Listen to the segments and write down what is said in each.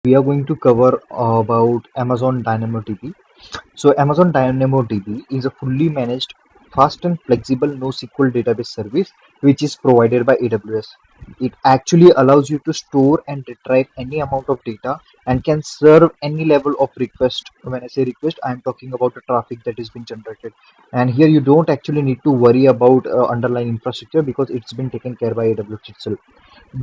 We are going to cover about Amazon DynamoDB. So Amazon DynamoDB is a fully managed, fast and flexible NoSQL database service which is provided by AWS. It actually allows you to store and retrieve any amount of data and can serve any level of request. When I say request, I am talking about the traffic that is being generated. And here you don't actually need to worry about underlying infrastructure because it's been taken care by AWS itself.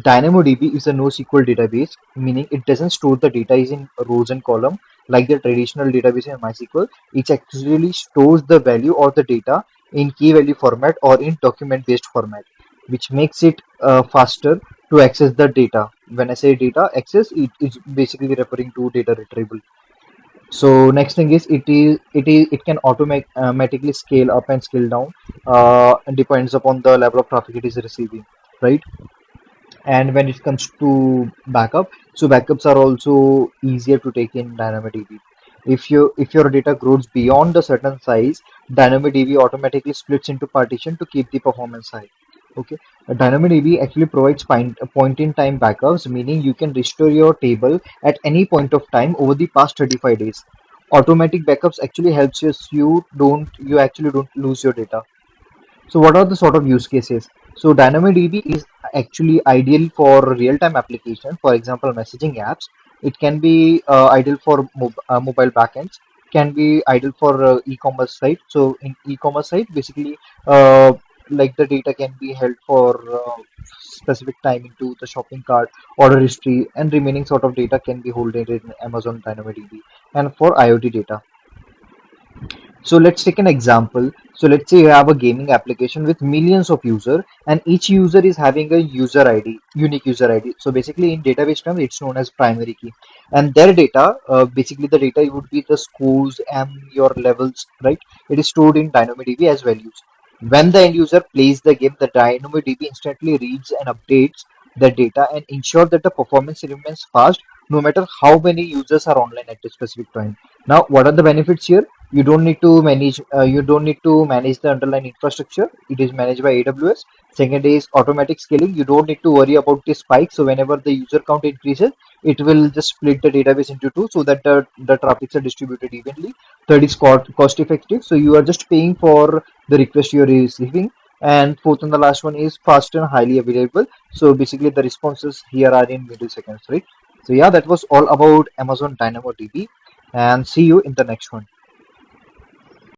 DynamoDB is a NoSQL database, meaning it doesn't store the data is in rows and column like the traditional database in MySQL. It actually stores the value or the data in key value format or in document based format, which makes it faster to access the data. When I say data access, it is basically referring to data retrieval. So next thing is it can automatically scale up and scale down, and depends upon the level of traffic it is receiving, right? And when it comes to backup, so backups are also easier to take in DynamoDB. If your data grows beyond a certain size, DynamoDB automatically splits into partition to keep the performance high. Okay, DynamoDB actually provides point in time backups, meaning you can restore your table at any point of time over the past 35 days. Automatic backups actually helps you actually don't lose your data. So what are the sort of use cases? So DynamoDB is actually ideal for real-time application, for example, messaging apps. It can be ideal for mobile backends, can be ideal for e-commerce site. So in e-commerce site, basically, uh, like the data can be held for specific time into the shopping cart, order history, and remaining sort of data can be held in Amazon DynamoDB. And for IoT data, so let's take an example. So let's say you have a gaming application with millions of users, and each user is having a user ID, unique user ID. So basically, in database terms, it's known as primary key. And their data, basically the data would be the scores and your levels, right? It is stored in DynamoDB as values. When the end user plays the game, the DynamoDB instantly reads and updates the data and ensure that the performance remains fast no matter how many users are online at a specific time. Now, what are the benefits here? You don't need to manage the underlying infrastructure. It is managed by AWS. Second is automatic scaling. You don't need to worry about the spike. So whenever the user count increases, it will just split the database into two so that the traffics are distributed evenly. Third is cost effective. So you are just paying for the request you are receiving. And fourth and the last one is fast and highly available. So basically the responses here are in milliseconds, right? So yeah, that was all about Amazon DynamoDB, and see you in the next one.